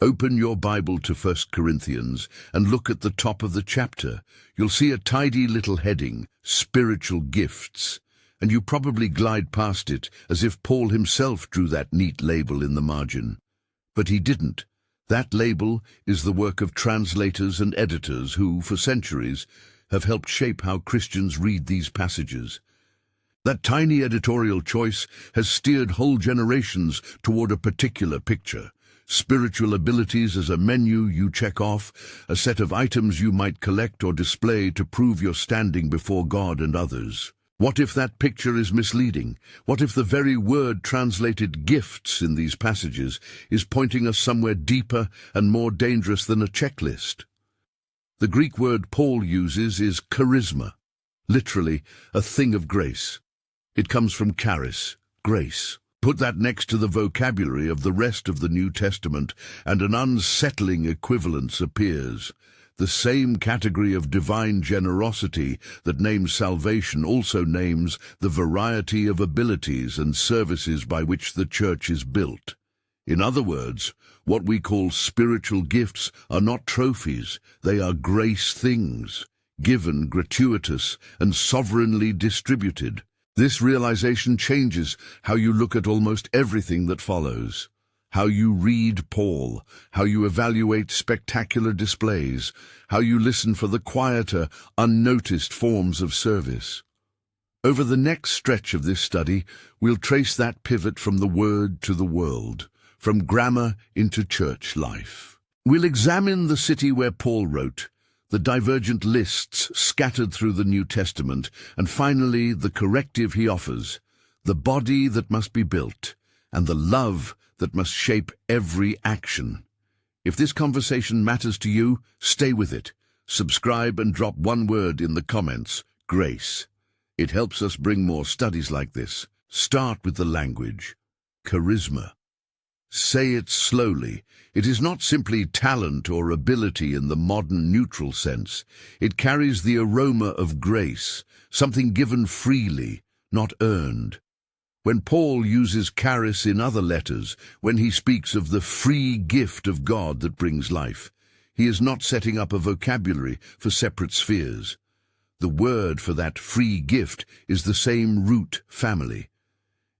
Open your Bible to 1 Corinthians and look at the top of the chapter. You'll see a tidy little heading, Spiritual Gifts, and you probably glide past it as if Paul himself drew that neat label in the margin. But he didn't. That label is the work of translators and editors who, for centuries, have helped shape how Christians read these passages. That tiny editorial choice has steered whole generations toward a particular picture. Spiritual abilities as a menu you check off, a set of items you might collect or display to prove your standing before God and others. What if that picture is misleading? What if the very word translated gifts in these passages is pointing us somewhere deeper and more dangerous than a checklist? The Greek word Paul uses is charisma, literally a thing of grace. It comes from charis, grace. Put that next to the vocabulary of the rest of the New Testament, and an unsettling equivalence appears. The same category of divine generosity that names salvation also names the variety of abilities and services by which the church is built. In other words, what we call spiritual gifts are not trophies, they are grace things, given, gratuitous, and sovereignly distributed. This realization changes how you look at almost everything that follows. How you read Paul, how you evaluate spectacular displays, how you listen for the quieter, unnoticed forms of service. Over the next stretch of this study, we'll trace that pivot from the Word to the world, from grammar into church life. We'll examine the city where Paul wrote, the divergent lists scattered through the New Testament, and finally the corrective he offers, the body that must be built, and the love that must shape every action. If this conversation matters to you, stay with it. Subscribe and drop one word in the comments, grace. It helps us bring more studies like this. Start with the language, charisma. Say it slowly. It is not simply talent or ability in the modern neutral sense. It carries the aroma of grace, something given freely, not earned. When Paul uses charis in other letters, when he speaks of the free gift of God that brings life, he is not setting up a vocabulary for separate spheres. The word for that free gift is the same root family.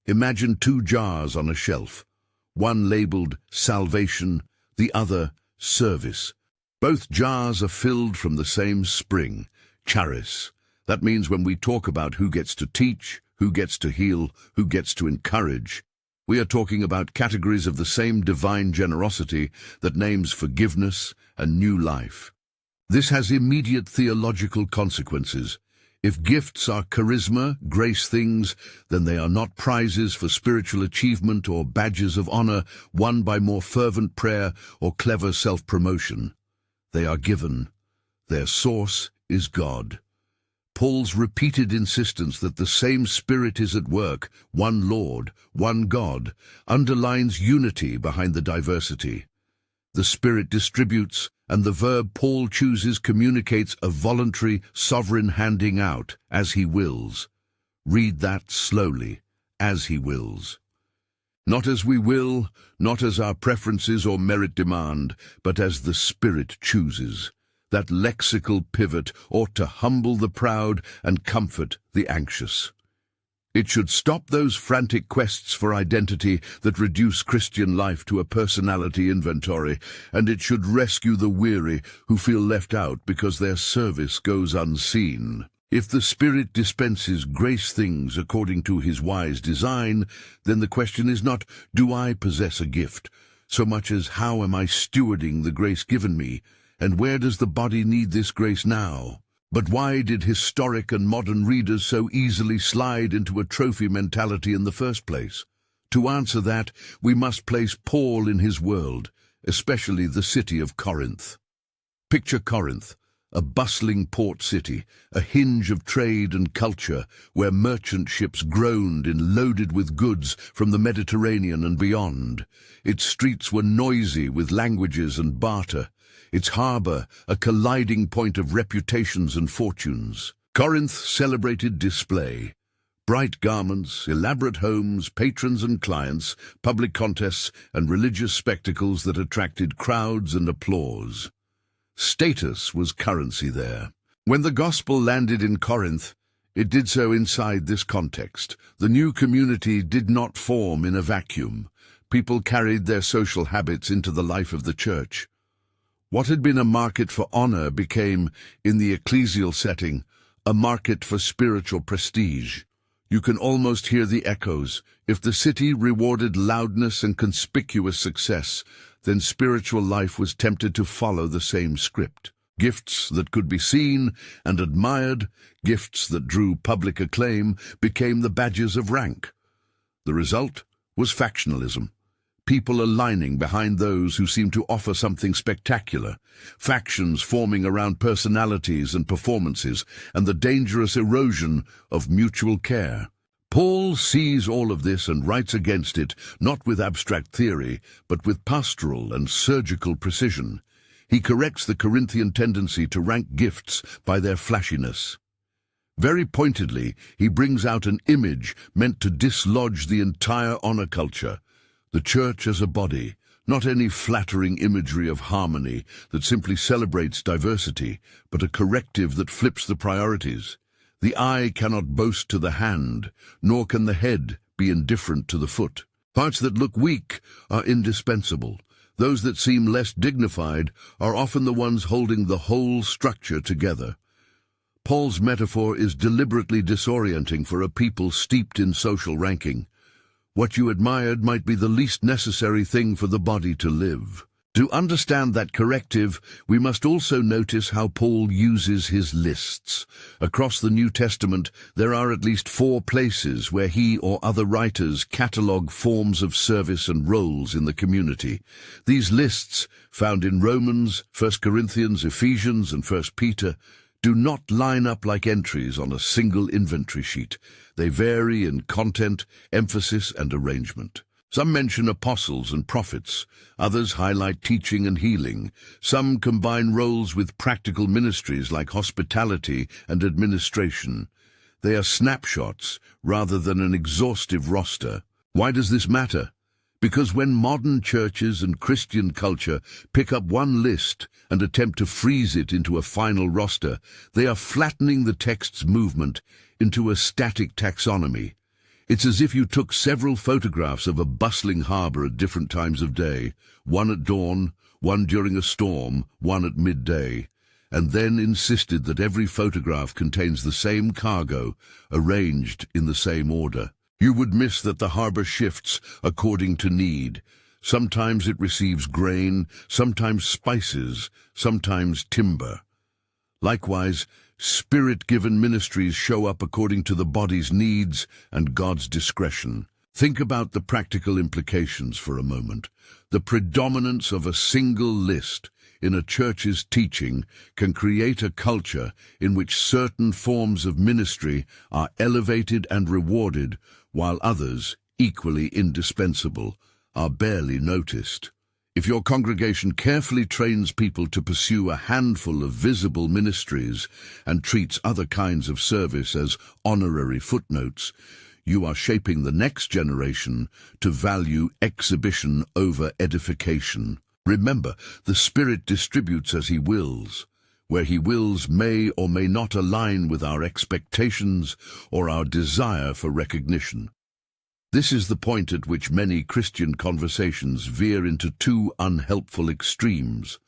Imagine two jars on a shelf, one labeled salvation, the other service. Both jars are filled from the same spring, charis. That means when we talk about who gets to teach, who gets to heal, who gets to encourage, we are talking about categories of the same divine generosity that names forgiveness and new life. This has immediate theological consequences. If gifts are charisma, grace things, then they are not prizes for spiritual achievement or badges of honor won by more fervent prayer or clever self-promotion. They are given. Their source is God. Paul's repeated insistence that the same Spirit is at work, one Lord, one God, underlines unity behind the diversity. The Spirit distributes, and the verb Paul chooses communicates a voluntary, sovereign handing out, as he wills. Read that slowly, as he wills. Not as we will, not as our preferences or merit demand, but as the Spirit chooses. That lexical pivot ought to humble the proud and comfort the anxious. It should stop those frantic quests for identity that reduce Christian life to a personality inventory, and it should rescue the weary who feel left out because their service goes unseen. If the Spirit dispenses grace things according to his wise design, then the question is not, do I possess a gift, so much as how am I stewarding the grace given me, and where does the body need this grace now? But why did historic and modern readers so easily slide into a trophy mentality in the first place? To answer that, we must place Paul in his world, especially the city of Corinth. Picture Corinth, a bustling port city, a hinge of trade and culture, where merchant ships groaned and loaded with goods from the Mediterranean and beyond. Its streets were noisy with languages and barter, its harbour a colliding point of reputations and fortunes. Corinth celebrated display. Bright garments, elaborate homes, patrons and clients, public contests, and religious spectacles that attracted crowds and applause. Status was currency there. When the gospel landed in Corinth, it did so inside this context. The new community did not form in a vacuum. People carried their social habits into the life of the church. What had been a market for honor became, in the ecclesial setting, a market for spiritual prestige. You can almost hear the echoes. If the city rewarded loudness and conspicuous success, then spiritual life was tempted to follow the same script. Gifts that could be seen and admired, gifts that drew public acclaim, became the badges of rank. The result was factionalism. People aligning behind those who seemed to offer something spectacular, factions forming around personalities and performances, and the dangerous erosion of mutual care. Paul sees all of this and writes against it, not with abstract theory, but with pastoral and surgical precision. He corrects the Corinthian tendency to rank gifts by their flashiness. Very pointedly, he brings out an image meant to dislodge the entire honor culture. The church as a body, not any flattering imagery of harmony that simply celebrates diversity, but a corrective that flips the priorities. The eye cannot boast to the hand, nor can the head be indifferent to the foot. Parts that look weak are indispensable. Those that seem less dignified are often the ones holding the whole structure together. Paul's metaphor is deliberately disorienting for a people steeped in social ranking. What you admired might be the least necessary thing for the body to live. To understand that corrective, we must also notice how Paul uses his lists. Across the New Testament, there are at least 4 places where he or other writers catalogue forms of service and roles in the community. These lists, found in Romans, 1 Corinthians, Ephesians, and 1 Peter, do not line up like entries on a single inventory sheet. They vary in content, emphasis, and arrangement. Some mention apostles and prophets. Others highlight teaching and healing. Some combine roles with practical ministries like hospitality and administration. They are snapshots rather than an exhaustive roster. Why does this matter? Because when modern churches and Christian culture pick up one list and attempt to freeze it into a final roster, they are flattening the text's movement into a static taxonomy. It's as if you took several photographs of a bustling harbor at different times of day, one at dawn, one during a storm, one at midday, and then insisted that every photograph contains the same cargo, arranged in the same order. You would miss that the harbor shifts according to need. Sometimes it receives grain, sometimes spices, sometimes timber. Likewise, Spirit-given ministries show up according to the body's needs and God's discretion. Think about the practical implications for a moment. The predominance of a single list in a church's teaching can create a culture in which certain forms of ministry are elevated and rewarded, while others, equally indispensable, are barely noticed. If your congregation carefully trains people to pursue a handful of visible ministries and treats other kinds of service as honorary footnotes, you are shaping the next generation to value exhibition over edification. Remember, the Spirit distributes as He wills. Where He wills may or may not align with our expectations or our desire for recognition. This is the point at which many Christian conversations veer into 2 unhelpful extremes.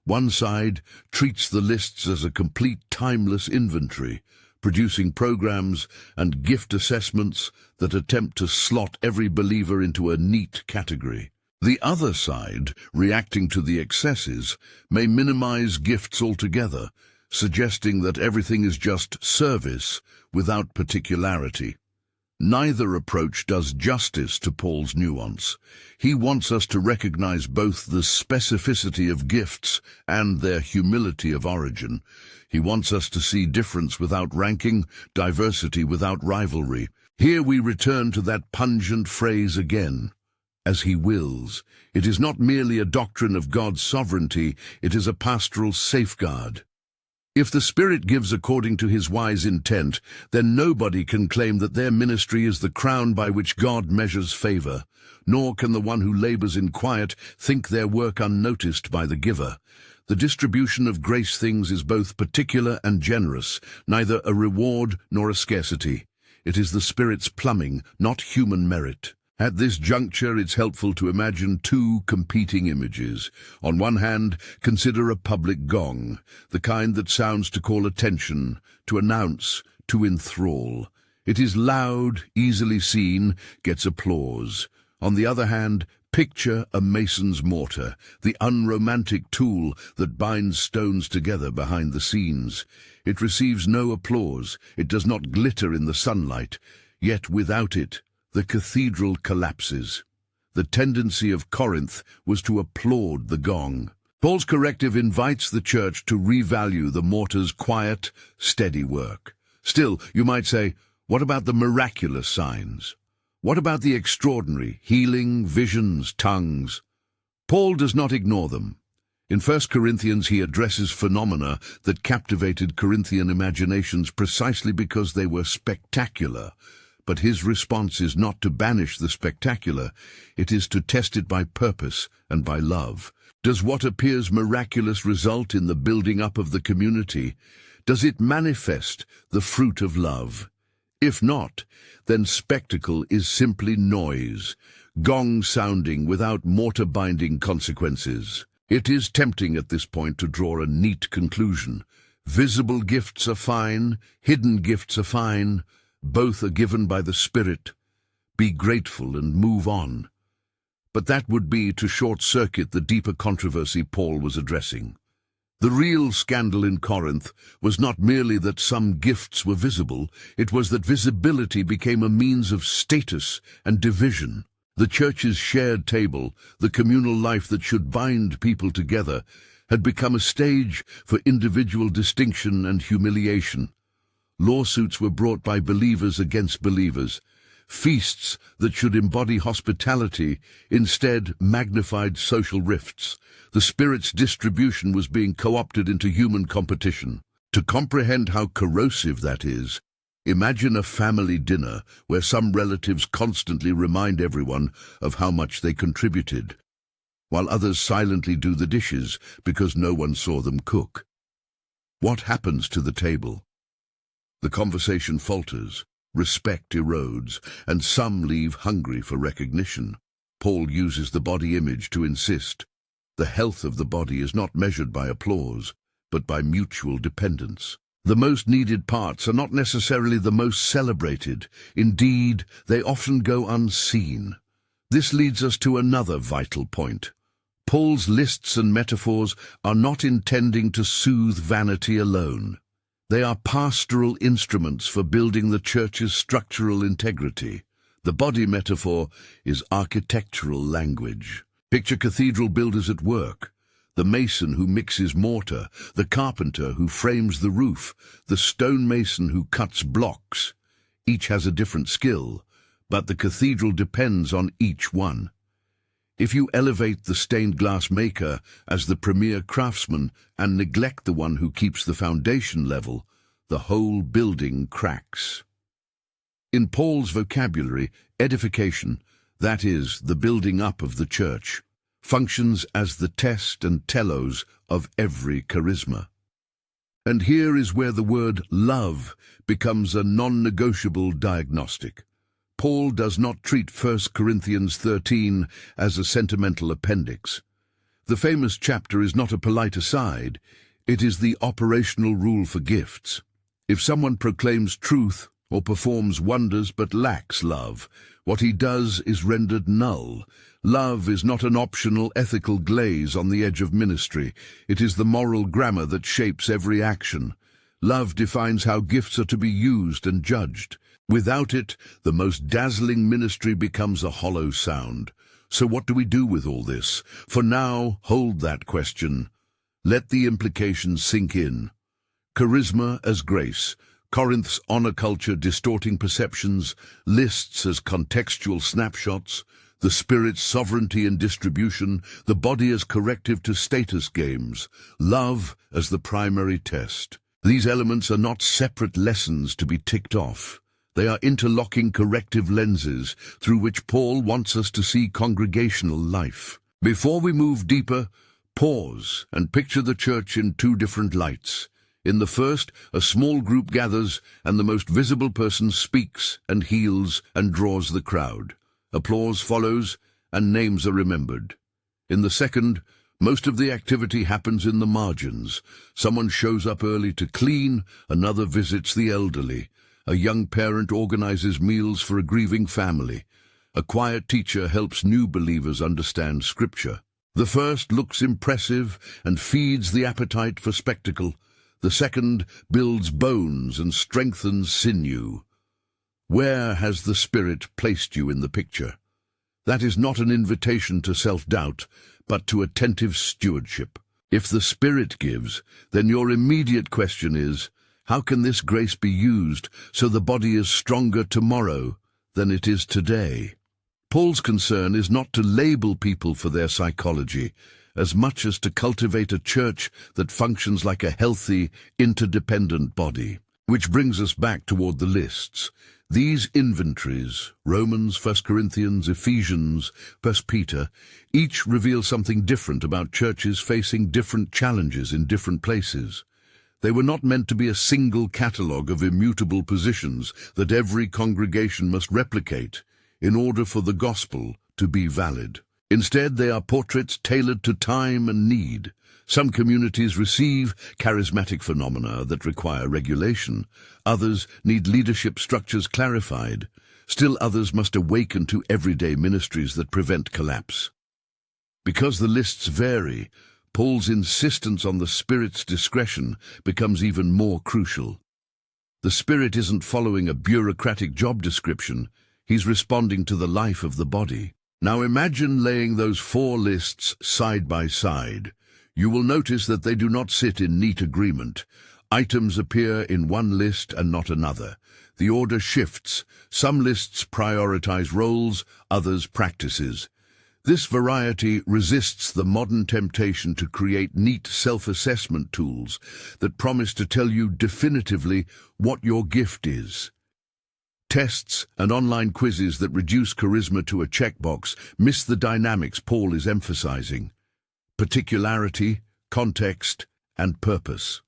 One side treats the lists as a complete timeless inventory, producing programs and gift assessments that attempt to slot every believer into a neat category. The other side, reacting to the excesses, may minimize gifts altogether, suggesting that everything is just service without particularity. Neither approach does justice to Paul's nuance. He wants us to recognize both the specificity of gifts and their humility of origin. He wants us to see difference without ranking, diversity without rivalry. Here we return to that pungent phrase again, as He wills. It is not merely a doctrine of God's sovereignty, it is a pastoral safeguard. If the Spirit gives according to his wise intent, then nobody can claim that their ministry is the crown by which God measures favor, nor can the one who labors in quiet think their work unnoticed by the giver. The distribution of grace things is both particular and generous, neither a reward nor a scarcity. It is the Spirit's plumbing, not human merit. At this juncture, it's helpful to imagine two competing images. On one hand, consider a public gong, the kind that sounds to call attention, to announce, to enthrall. It is loud, easily seen, gets applause. On the other hand, picture a mason's mortar, the unromantic tool that binds stones together behind the scenes. It receives no applause, it does not glitter in the sunlight, yet without it, the cathedral collapses. The tendency of Corinth was to applaud the gong. Paul's corrective invites the church to revalue the mortar's quiet, steady work. Still, you might say, what about the miraculous signs? What about the extraordinary, healing, visions, tongues? Paul does not ignore them. In 1 Corinthians he addresses phenomena that captivated Corinthian imaginations precisely because they were spectacular. But his response is not to banish the spectacular, it is to test it by purpose and by love. Does what appears miraculous result in the building up of the community? Does it manifest the fruit of love? If not, then spectacle is simply noise, gong sounding without mortar-binding consequences. It is tempting at this point to draw a neat conclusion. Visible gifts are fine, hidden gifts are fine, both are given by the Spirit. Be grateful and move on. But that would be to short-circuit the deeper controversy Paul was addressing. The real scandal in Corinth was not merely that some gifts were visible, it was that visibility became a means of status and division. The church's shared table, the communal life that should bind people together, had become a stage for individual distinction and humiliation. Lawsuits were brought by believers against believers. Feasts that should embody hospitality instead magnified social rifts. The Spirit's distribution was being co-opted into human competition. To comprehend how corrosive that is, imagine a family dinner where some relatives constantly remind everyone of how much they contributed, while others silently do the dishes because no one saw them cook. What happens to the table? The conversation falters, respect erodes, and some leave hungry for recognition. Paul uses the body image to insist. The health of the body is not measured by applause, but by mutual dependence. The most needed parts are not necessarily the most celebrated. Indeed, they often go unseen. This leads us to another vital point. Paul's lists and metaphors are not intending to soothe vanity alone. They are pastoral instruments for building the church's structural integrity. The body metaphor is architectural language. Picture cathedral builders at work. The mason who mixes mortar, the carpenter who frames the roof, the stonemason who cuts blocks. Each has a different skill, but the cathedral depends on each one. If you elevate the stained glass maker as the premier craftsman and neglect the one who keeps the foundation level, the whole building cracks. In Paul's vocabulary, edification, that is, the building up of the church, functions as the test and telos of every charisma. And here is where the word love becomes a non-negotiable diagnostic. Paul does not treat 1 Corinthians 13 as a sentimental appendix. The famous chapter is not a polite aside, it is the operational rule for gifts. If someone proclaims truth or performs wonders but lacks love, what he does is rendered null. Love is not an optional ethical glaze on the edge of ministry. It is the moral grammar that shapes every action. Love defines how gifts are to be used and judged. Without it, the most dazzling ministry becomes a hollow sound. So what do we do with all this? For now, hold that question. Let the implications sink in. Charisma as grace, Corinth's honor culture distorting perceptions, lists as contextual snapshots, the Spirit's sovereignty and distribution, the body as corrective to status games, love as the primary test. These elements are not separate lessons to be ticked off. They are interlocking corrective lenses through which Paul wants us to see congregational life. Before we move deeper, pause and picture the church in two different lights. In the first, a small group gathers, and the most visible person speaks and heals and draws the crowd. Applause follows, and names are remembered. In the second, most of the activity happens in the margins. Someone shows up early to clean, another visits the elderly. A young parent organizes meals for a grieving family. A quiet teacher helps new believers understand Scripture. The first looks impressive and feeds the appetite for spectacle. The second builds bones and strengthens sinew. Where has the Spirit placed you in the picture? That is not an invitation to self-doubt, but to attentive stewardship. If the Spirit gives, then your immediate question is, how can this grace be used so the body is stronger tomorrow than it is today? Paul's concern is not to label people for their psychology, as much as to cultivate a church that functions like a healthy, interdependent body. Which brings us back toward the lists. These inventories, Romans, 1 Corinthians, Ephesians, 1 Peter, each reveal something different about churches facing different challenges in different places. They were not meant to be a single catalogue of immutable positions that every congregation must replicate in order for the gospel to be valid. Instead, they are portraits tailored to time and need. Some communities receive charismatic phenomena that require regulation. Others need leadership structures clarified. Still others must awaken to everyday ministries that prevent collapse. Because the lists vary, Paul's insistence on the Spirit's discretion becomes even more crucial. The Spirit isn't following a bureaucratic job description. He's responding to the life of the body. Now imagine laying those four lists side by side. You will notice that they do not sit in neat agreement. Items appear in one list and not another. The order shifts. Some lists prioritize roles, others practices. This variety resists the modern temptation to create neat self-assessment tools that promise to tell you definitively what your gift is. Tests and online quizzes that reduce charisma to a checkbox miss the dynamics Paul is emphasizing: particularity, context, and purpose.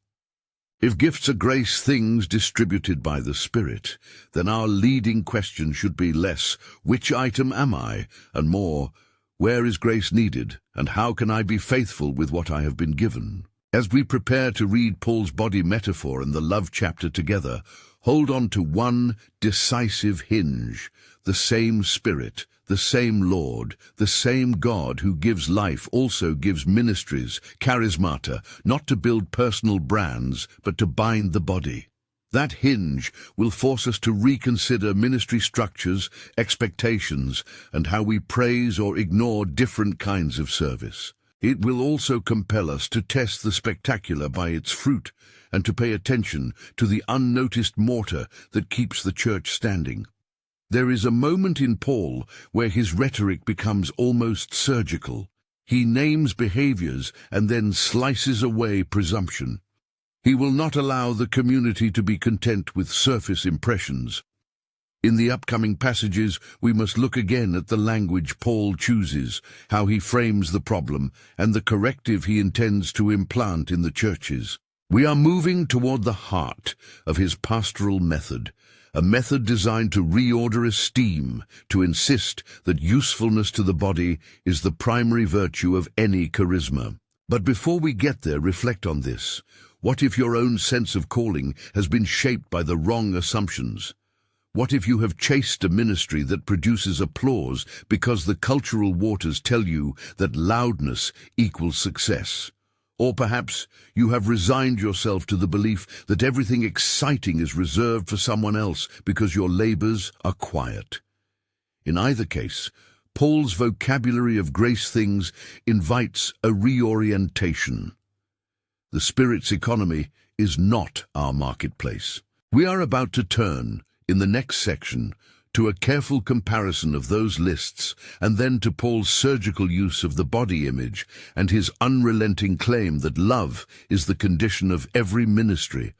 If gifts are grace things distributed by the Spirit, then our leading question should be less, which item am I, and more, where is grace needed, and how can I be faithful with what I have been given? As we prepare to read Paul's body metaphor and the love chapter together, hold on to one decisive hinge: the same Spirit, the same Lord, the same God who gives life also gives ministries, charismata, not to build personal brands, but to bind the body. That hinge will force us to reconsider ministry structures, expectations, and how we praise or ignore different kinds of service. It will also compel us to test the spectacular by its fruit, and to pay attention to the unnoticed mortar that keeps the church standing. There is a moment in Paul where his rhetoric becomes almost surgical. He names behaviors and then slices away presumption. He will not allow the community to be content with surface impressions. In the upcoming passages, we must look again at the language Paul chooses, how he frames the problem, and the corrective he intends to implant in the churches. We are moving toward the heart of his pastoral method, a method designed to reorder esteem, to insist that usefulness to the body is the primary virtue of any charisma. But before we get there, reflect on this. What if your own sense of calling has been shaped by the wrong assumptions? What if you have chased a ministry that produces applause because the cultural waters tell you that loudness equals success? Or perhaps you have resigned yourself to the belief that everything exciting is reserved for someone else because your labors are quiet. In either case, Paul's vocabulary of grace things invites a reorientation. The Spirit's economy is not our marketplace. We are about to turn, in the next section, to a careful comparison of those lists, and then to Paul's surgical use of the body image and his unrelenting claim that love is the condition of every ministry,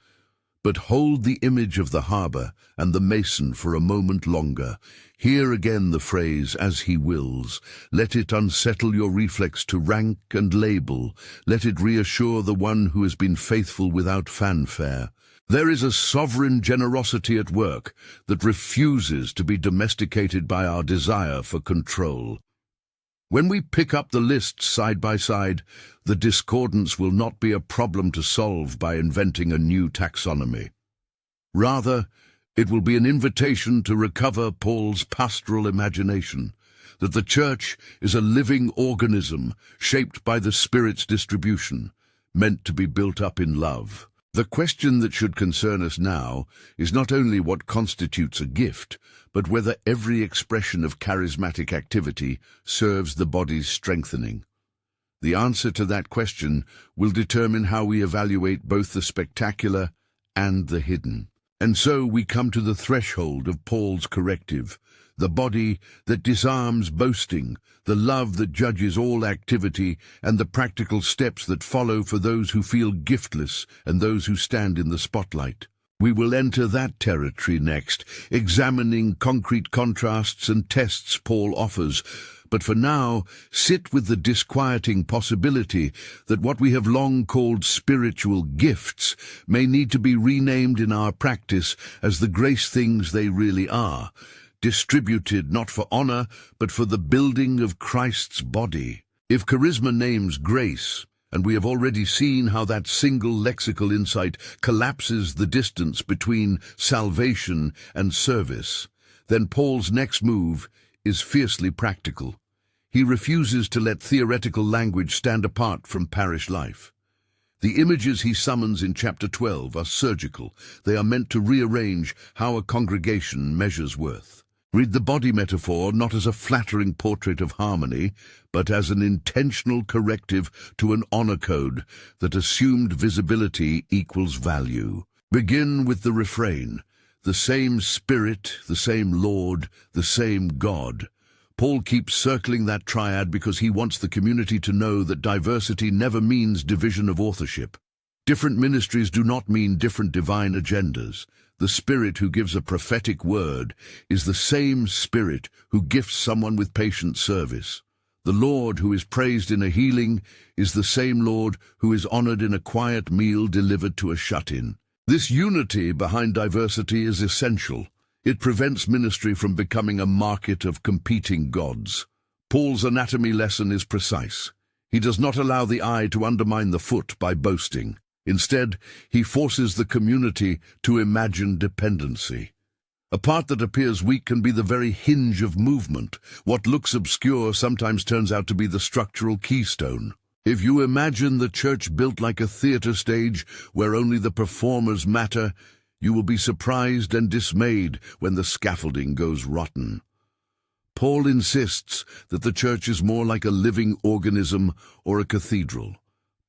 But hold the image of the harbour and the mason for a moment longer. Hear again the phrase, as he wills. Let it unsettle your reflex to rank and label. Let it reassure the one who has been faithful without fanfare. There is a sovereign generosity at work that refuses to be domesticated by our desire for control. When we pick up the lists side by side, the discordance will not be a problem to solve by inventing a new taxonomy. Rather, it will be an invitation to recover Paul's pastoral imagination, that the church is a living organism shaped by the Spirit's distribution, meant to be built up in love. The question that should concern us now is not only what constitutes a gift, but whether every expression of charismatic activity serves the body's strengthening. The answer to that question will determine how we evaluate both the spectacular and the hidden. And so we come to the threshold of Paul's corrective, the body that disarms boasting, the love that judges all activity, and the practical steps that follow for those who feel giftless and those who stand in the spotlight. We will enter that territory next, examining concrete contrasts and tests Paul offers. But for now, sit with the disquieting possibility that what we have long called spiritual gifts may need to be renamed in our practice as the grace things they really are, distributed not for honor, but for the building of Christ's body. If charisma names grace, and we have already seen how that single lexical insight collapses the distance between salvation and service, then Paul's next move is fiercely practical. He refuses to let theoretical language stand apart from parish life. The images he summons in chapter 12 are surgical. They are meant to rearrange how a congregation measures worth. Read the body metaphor not as a flattering portrait of harmony, but as an intentional corrective to an honor code that assumed visibility equals value. Begin with the refrain, the same Spirit, the same Lord, the same God. Paul keeps circling that triad because he wants the community to know that diversity never means division of authorship. Different ministries do not mean different divine agendas. The Spirit who gives a prophetic word is the same Spirit who gifts someone with patient service. The Lord who is praised in a healing is the same Lord who is honored in a quiet meal delivered to a shut-in. This unity behind diversity is essential. It prevents ministry from becoming a market of competing gods. Paul's anatomy lesson is precise. He does not allow the eye to undermine the foot by boasting. Instead, he forces the community to imagine dependency. A part that appears weak can be the very hinge of movement. What looks obscure sometimes turns out to be the structural keystone. If you imagine the church built like a theater stage where only the performers matter, you will be surprised and dismayed when the scaffolding goes rotten. Paul insists that the church is more like a living organism or a cathedral.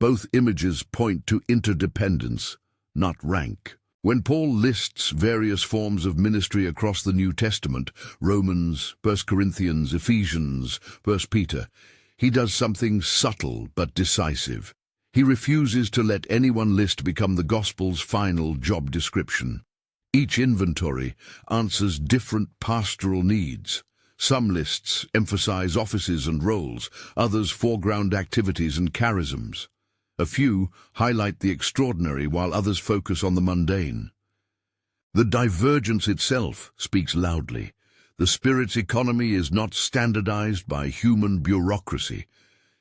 Both images point to interdependence, not rank. When Paul lists various forms of ministry across the New Testament, Romans, 1 Corinthians, Ephesians, 1 Peter, he does something subtle but decisive. He refuses to let any one list become the gospel's final job description. Each inventory answers different pastoral needs. Some lists emphasize offices and roles, others foreground activities and charisms. A few highlight the extraordinary while others focus on the mundane. The divergence itself speaks loudly. The Spirit's economy is not standardized by human bureaucracy.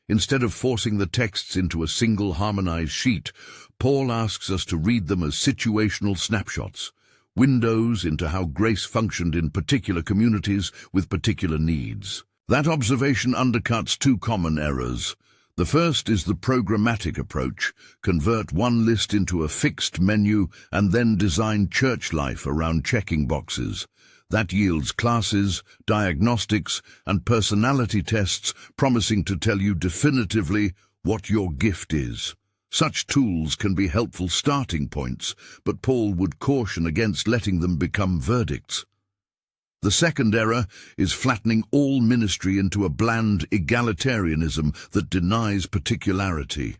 Instead of forcing the texts into a single harmonized sheet, Paul asks us to read them as situational snapshots, windows into how grace functioned in particular communities with particular needs. That observation undercuts two common errors. The first is the programmatic approach: convert one list into a fixed menu and then design church life around checking boxes. That yields classes, diagnostics, and personality tests promising to tell you definitively what your gift is. Such tools can be helpful starting points, but Paul would caution against letting them become verdicts. The second error is flattening all ministry into a bland egalitarianism that denies particularity.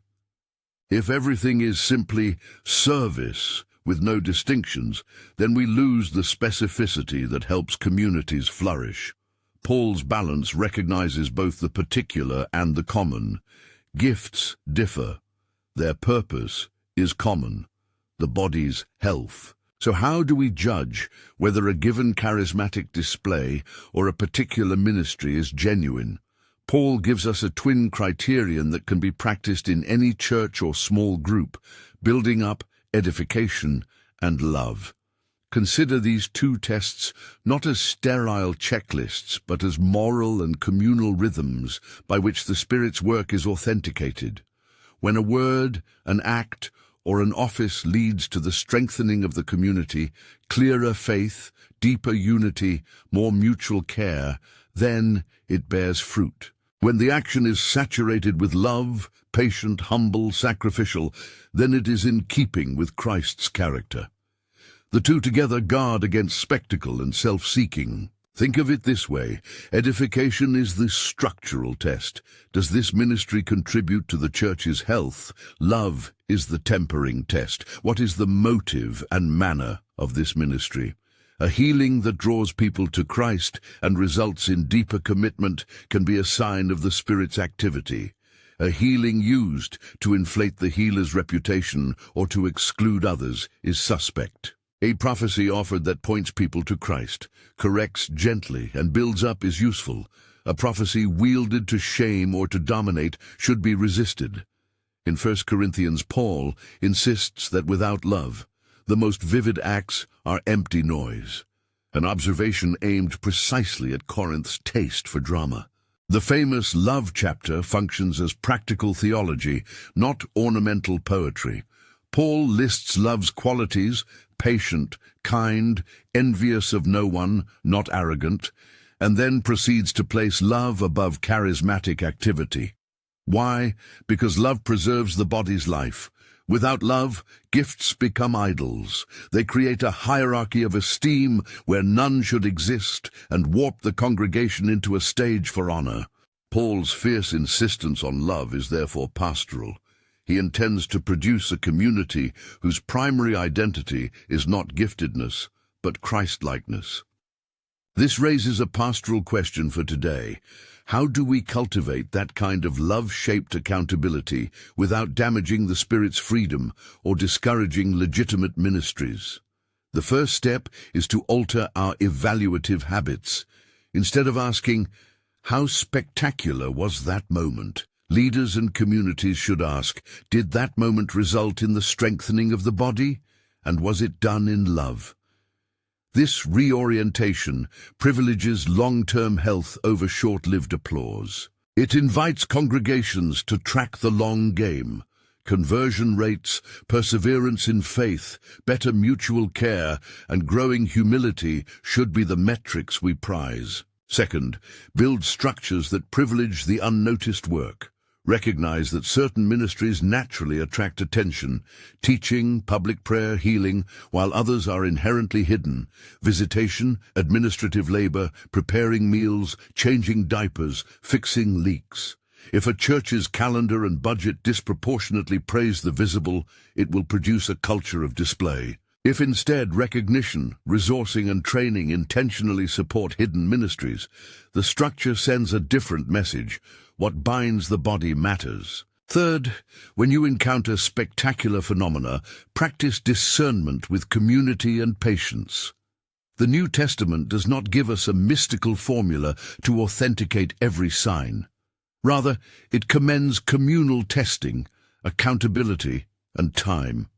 If everything is simply service, with no distinctions, then we lose the specificity that helps communities flourish. Paul's balance recognizes both the particular and the common. Gifts differ. Their purpose is common, the body's health. So how do we judge whether a given charismatic display or a particular ministry is genuine? Paul gives us a twin criterion that can be practiced in any church or small group: building up, edification, and love. Consider these two tests not as sterile checklists, but as moral and communal rhythms by which the Spirit's work is authenticated. When a word, an act, or an office leads to the strengthening of the community, clearer faith, deeper unity, more mutual care, then it bears fruit. When the action is saturated with love, patient, humble, sacrificial, then it is in keeping with Christ's character. The two together guard against spectacle and self-seeking. Think of it this way: edification is the structural test. Does this ministry contribute to the church's health? Love is the tempering test. What is the motive and manner of this ministry? A healing that draws people to Christ and results in deeper commitment can be a sign of the Spirit's activity. A healing used to inflate the healer's reputation or to exclude others is suspect. A prophecy offered that points people to Christ, corrects gently, and builds up is useful. A prophecy wielded to shame or to dominate should be resisted. In 1 Corinthians, Paul insists that without love, the most vivid acts are empty noise, an observation aimed precisely at Corinth's taste for drama. The famous love chapter functions as practical theology, not ornamental poetry. Paul lists love's qualities: patient, kind, envious of no one, not arrogant, and then proceeds to place love above charismatic activity. Why? Because love preserves the body's life. Without love, gifts become idols. They create a hierarchy of esteem where none should exist and warp the congregation into a stage for honor. Paul's fierce insistence on love is therefore pastoral. He intends to produce a community whose primary identity is not giftedness, but Christ-likeness. This raises a pastoral question for today. How do we cultivate that kind of love-shaped accountability without damaging the Spirit's freedom or discouraging legitimate ministries? The first step is to alter our evaluative habits. Instead of asking, "How spectacular was that moment?" leaders and communities should ask, "Did that moment result in the strengthening of the body? And was it done in love?" This reorientation privileges long-term health over short-lived applause. It invites congregations to track the long game. Conversion rates, perseverance in faith, better mutual care, and growing humility should be the metrics we prize. Second, build structures that privilege the unnoticed work. Recognize that certain ministries naturally attract attention: teaching, public prayer, healing, while others are inherently hidden: visitation, administrative labor, preparing meals, changing diapers, fixing leaks. If a church's calendar and budget disproportionately praise the visible, it will produce a culture of display. If instead recognition, resourcing, and training intentionally support hidden ministries, the structure sends a different message: what binds the body matters. Third, when you encounter spectacular phenomena, practice discernment with community and patience. The New Testament does not give us a mystical formula to authenticate every sign. Rather, it commends communal testing, accountability, and time.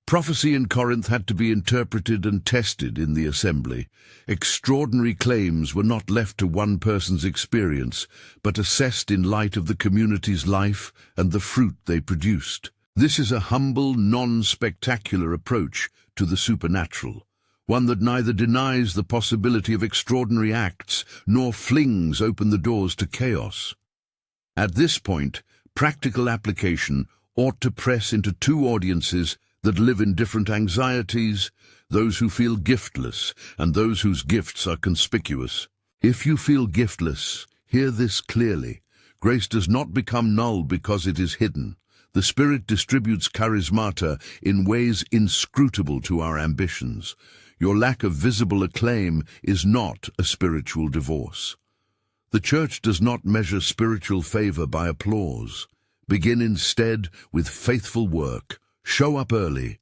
Prophecy in Corinth had to be interpreted and tested in the assembly. Extraordinary claims were not left to one person's experience, but assessed in light of the community's life and the fruit they produced. This is a humble, non-spectacular approach to the supernatural, one that neither denies the possibility of extraordinary acts nor flings open the doors to chaos. At this point, practical application ought to press into two audiences that live in different anxieties: those who feel giftless and those whose gifts are conspicuous. If you feel giftless, hear this clearly. Grace does not become null because it is hidden. The Spirit distributes charismata in ways inscrutable to our ambitions. Your lack of visible acclaim is not a spiritual divorce. The Church does not measure spiritual favor by applause. Begin instead with faithful work. Show up early.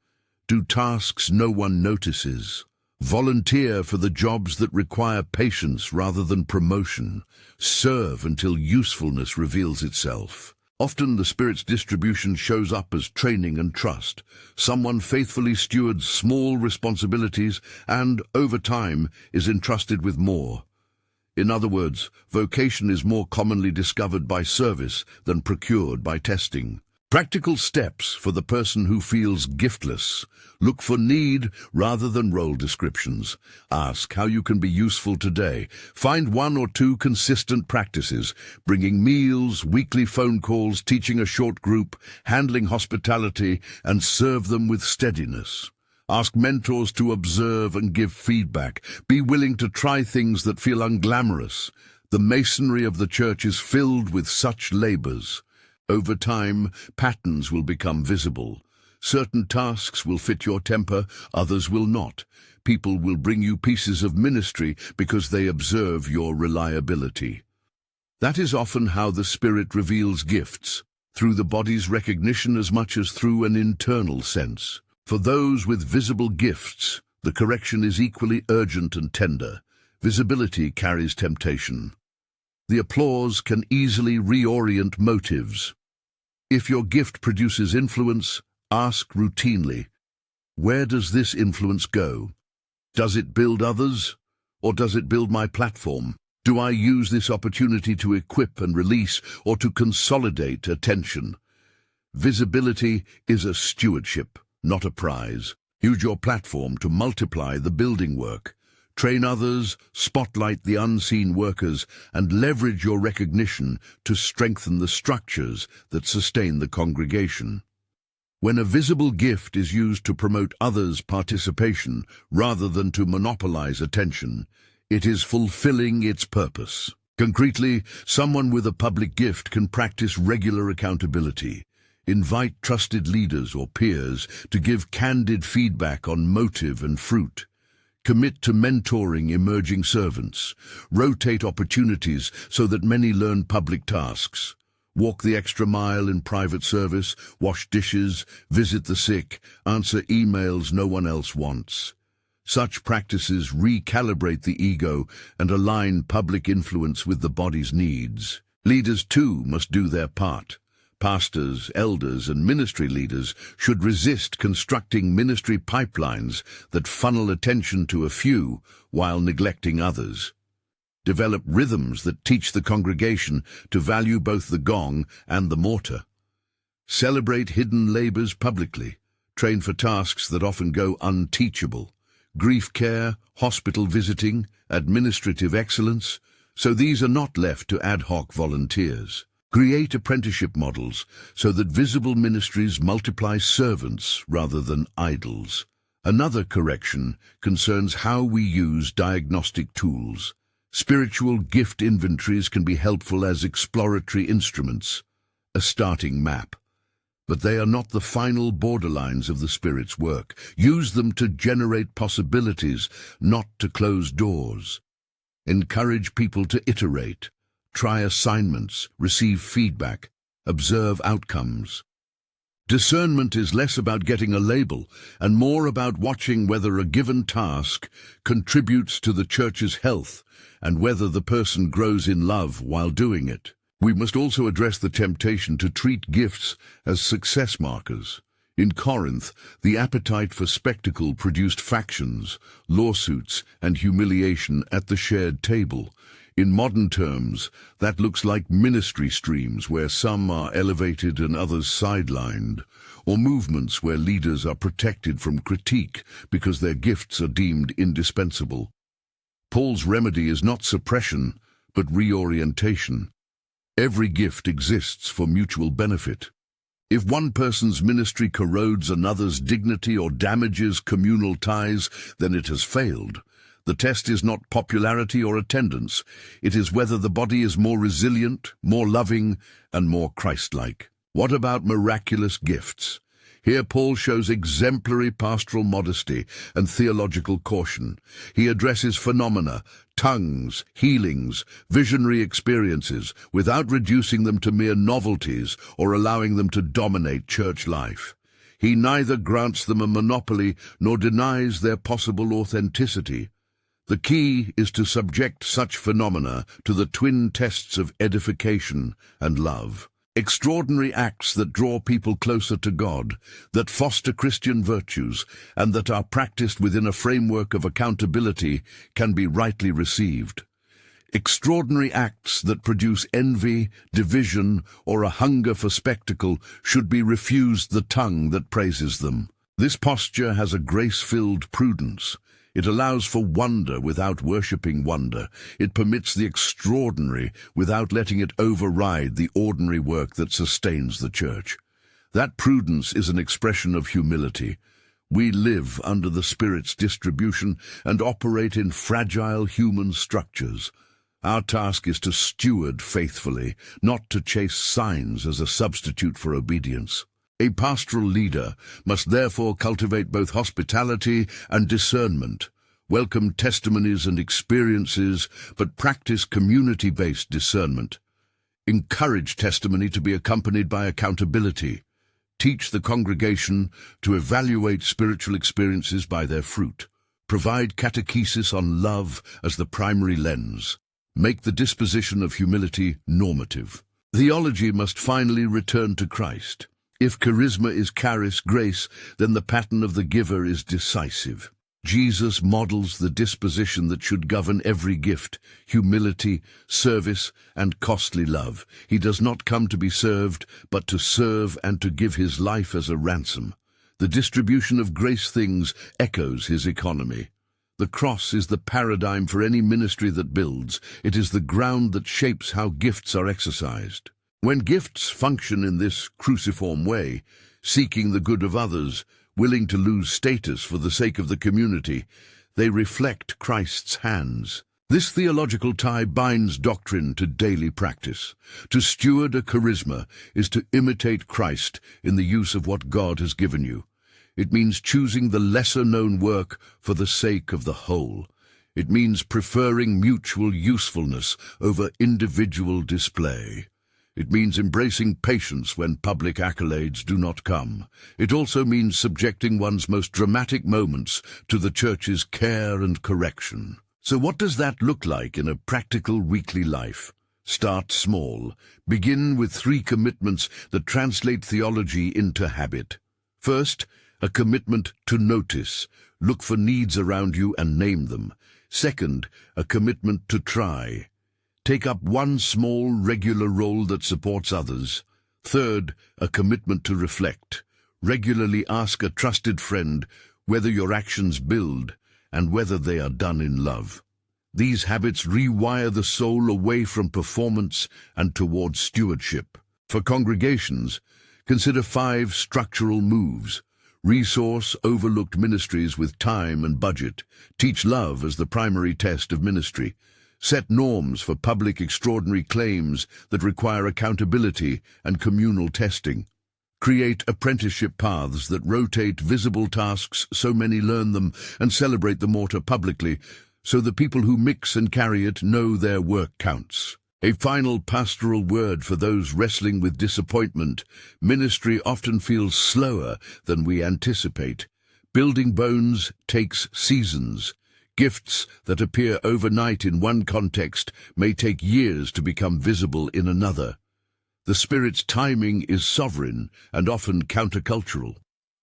Do tasks no one notices. Volunteer for the jobs that require patience rather than promotion. Serve until usefulness reveals itself. Often the Spirit's distribution shows up as training and trust. Someone faithfully stewards small responsibilities and, over time, is entrusted with more. In other words, vocation is more commonly discovered by service than procured by testing. Practical steps for the person who feels giftless. Look for need rather than role descriptions. Ask how you can be useful today. Find 1 or 2 consistent practices, bringing meals, weekly phone calls, teaching a short group, handling hospitality, and serve them with steadiness. Ask mentors to observe and give feedback. Be willing to try things that feel unglamorous. The masonry of the Church is filled with such labors. Over time, patterns will become visible. Certain tasks will fit your temper, others will not. People will bring you pieces of ministry because they observe your reliability. That is often how the Spirit reveals gifts, through the body's recognition as much as through an internal sense. For those with visible gifts, the correction is equally urgent and tender. Visibility carries temptation. The applause can easily reorient motives. If your gift produces influence, ask routinely, where does this influence go? Does it build others, or does it build my platform? Do I use this opportunity to equip and release, or to consolidate attention? Visibility is a stewardship, not a prize. Use your platform to multiply the building work. Train others, spotlight the unseen workers, and leverage your recognition to strengthen the structures that sustain the congregation. When a visible gift is used to promote others' participation rather than to monopolize attention, it is fulfilling its purpose. Concretely, someone with a public gift can practice regular accountability. Invite trusted leaders or peers to give candid feedback on motive and fruit. Commit to mentoring emerging servants. Rotate opportunities so that many learn public tasks. Walk the extra mile in private service, wash dishes, visit the sick, answer emails no one else wants. Such practices recalibrate the ego and align public influence with the body's needs. Leaders, too, must do their part. Pastors, elders, and ministry leaders should resist constructing ministry pipelines that funnel attention to a few while neglecting others. Develop rhythms that teach the congregation to value both the gong and the mortar. Celebrate hidden labors publicly. Train for tasks that often go unteachable. Grief care, hospital visiting, administrative excellence. So these are not left to ad hoc volunteers. Create apprenticeship models so that visible ministries multiply servants rather than idols. Another correction concerns how we use diagnostic tools. Spiritual gift inventories can be helpful as exploratory instruments, a starting map. But they are not the final borderlines of the Spirit's work. Use them to generate possibilities, not to close doors. Encourage people to iterate. Try assignments, receive feedback, observe outcomes. Discernment is less about getting a label and more about watching whether a given task contributes to the Church's health and whether the person grows in love while doing it. We must also address the temptation to treat gifts as success markers. In Corinth, the appetite for spectacle produced factions, lawsuits, and humiliation at the shared table. In modern terms, that looks like ministry streams where some are elevated and others sidelined, or movements where leaders are protected from critique because their gifts are deemed indispensable. Paul's remedy is not suppression, but reorientation. Every gift exists for mutual benefit. If one person's ministry corrodes another's dignity or damages communal ties, then it has failed. The test is not popularity or attendance. It is whether the body is more resilient, more loving, and more Christ-like. What about miraculous gifts? Here Paul shows exemplary pastoral modesty and theological caution. He addresses phenomena, tongues, healings, visionary experiences, without reducing them to mere novelties or allowing them to dominate church life. He neither grants them a monopoly nor denies their possible authenticity. The key is to subject such phenomena to the twin tests of edification and love. Extraordinary acts that draw people closer to God, that foster Christian virtues, and that are practiced within a framework of accountability can be rightly received. Extraordinary acts that produce envy, division, or a hunger for spectacle should be refused the tongue that praises them. This posture has a grace-filled prudence. It allows for wonder without worshipping wonder. It permits the extraordinary without letting it override the ordinary work that sustains the church. That prudence is an expression of humility. We live under the Spirit's distribution and operate in fragile human structures. Our task is to steward faithfully, not to chase signs as a substitute for obedience. A pastoral leader must therefore cultivate both hospitality and discernment, welcome testimonies and experiences, but practice community-based discernment. Encourage testimony to be accompanied by accountability. Teach the congregation to evaluate spiritual experiences by their fruit. Provide catechesis on love as the primary lens. Make the disposition of humility normative. Theology must finally return to Christ. If charisma is charis, grace, then the pattern of the giver is decisive. Jesus models the disposition that should govern every gift: humility, service, and costly love. He does not come to be served, but to serve and to give his life as a ransom. The distribution of grace things echoes his economy. The cross is the paradigm for any ministry that builds. It is the ground that shapes how gifts are exercised. When gifts function in this cruciform way, seeking the good of others, willing to lose status for the sake of the community, they reflect Christ's hands. This theological tie binds doctrine to daily practice. To steward a charisma is to imitate Christ in the use of what God has given you. It means choosing the lesser-known work for the sake of the whole. It means preferring mutual usefulness over individual display. It means embracing patience when public accolades do not come. It also means subjecting one's most dramatic moments to the church's care and correction. So what does that look like in a practical weekly life? Start small. Begin with 3 commitments that translate theology into habit. First, a commitment to notice. Look for needs around you and name them. Second, a commitment to try. Take up one small, regular role that supports others. Third, a commitment to reflect. Regularly ask a trusted friend whether your actions build and whether they are done in love. These habits rewire the soul away from performance and towards stewardship. For congregations, consider 5 structural moves. Resource overlooked ministries with time and budget. Teach love as the primary test of ministry. Set norms for public extraordinary claims that require accountability and communal testing. Create apprenticeship paths that rotate visible tasks so many learn them, and celebrate the mortar publicly so the people who mix and carry it know their work counts. A final pastoral word for those wrestling with disappointment. Ministry often feels slower than we anticipate. Building bones takes seasons. Gifts that appear overnight in one context may take years to become visible in another. The Spirit's timing is sovereign and often countercultural.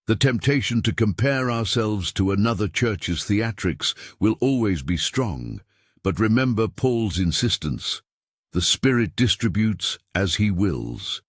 The temptation to compare ourselves to another church's theatrics will always be strong, but remember Paul's insistence: the Spirit distributes as he wills.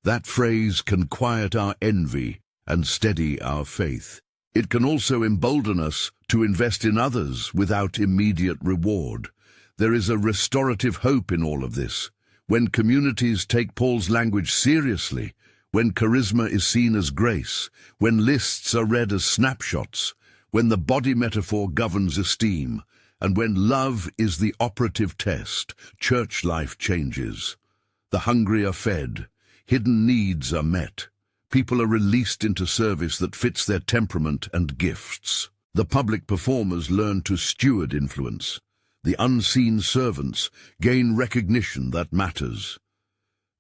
That phrase can quiet our envy and steady our faith. It can also embolden us to invest in others without immediate reward. There is a restorative hope in all of this. When communities take Paul's language seriously, when charisma is seen as grace, when lists are read as snapshots, when the body metaphor governs esteem, and when love is the operative test, church life changes. The hungry are fed, hidden needs are met. People are released into service that fits their temperament and gifts. The public performers learn to steward influence. The unseen servants gain recognition that matters.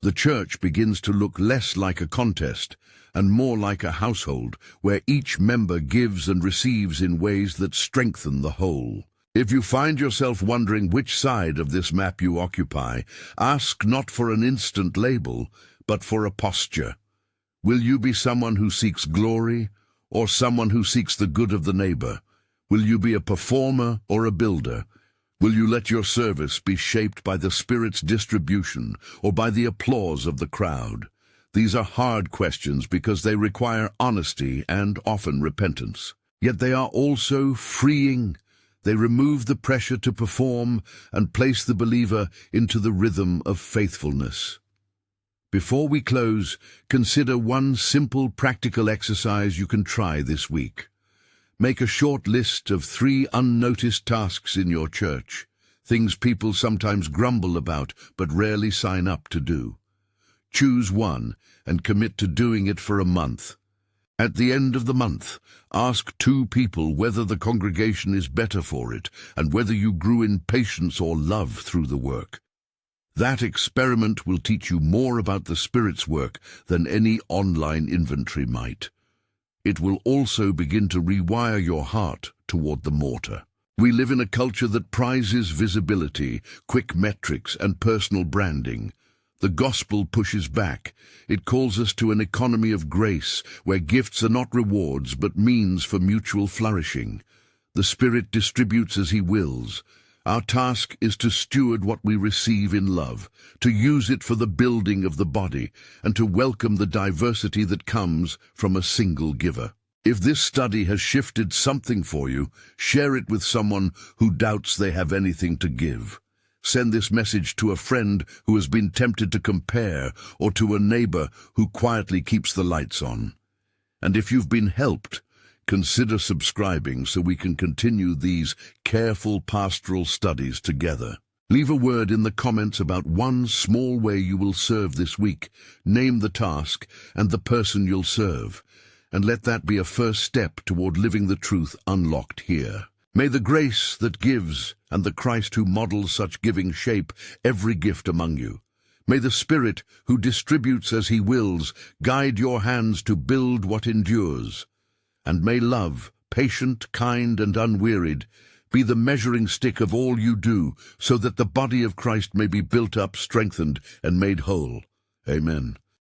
The church begins to look less like a contest and more like a household where each member gives and receives in ways that strengthen the whole. If you find yourself wondering which side of this map you occupy, ask not for an instant label, but for a posture. Will you be someone who seeks glory, or someone who seeks the good of the neighbor? Will you be a performer or a builder? Will you let your service be shaped by the Spirit's distribution or by the applause of the crowd? These are hard questions because they require honesty and often repentance. Yet they are also freeing. They remove the pressure to perform and place the believer into the rhythm of faithfulness. Before we close, consider one simple practical exercise you can try this week. Make a short list of 3 unnoticed tasks in your church, things people sometimes grumble about but rarely sign up to do. Choose one and commit to doing it for a month. At the end of the month, ask 2 people whether the congregation is better for it and whether you grew in patience or love through the work. That experiment will teach you more about the Spirit's work than any online inventory might. It will also begin to rewire your heart toward the mortar. We live in a culture that prizes visibility, quick metrics, and personal branding. The gospel pushes back. It calls us to an economy of grace, where gifts are not rewards but means for mutual flourishing. The Spirit distributes as He wills. Our task is to steward what we receive in love, to use it for the building of the body, and to welcome the diversity that comes from a single giver. If this study has shifted something for you, share it with someone who doubts they have anything to give. Send this message to a friend who has been tempted to compare, or to a neighbor who quietly keeps the lights on. And if you've been helped, consider subscribing so we can continue these careful pastoral studies together. Leave a word in the comments about one small way you will serve this week. Name the task and the person you'll serve, and let that be a first step toward living the truth unlocked here. May the grace that gives and the Christ who models such giving shape every gift among you. May the Spirit who distributes as He wills guide your hands to build what endures. And may love, patient, kind, and unwearied, be the measuring stick of all you do, so that the body of Christ may be built up, strengthened, and made whole. Amen.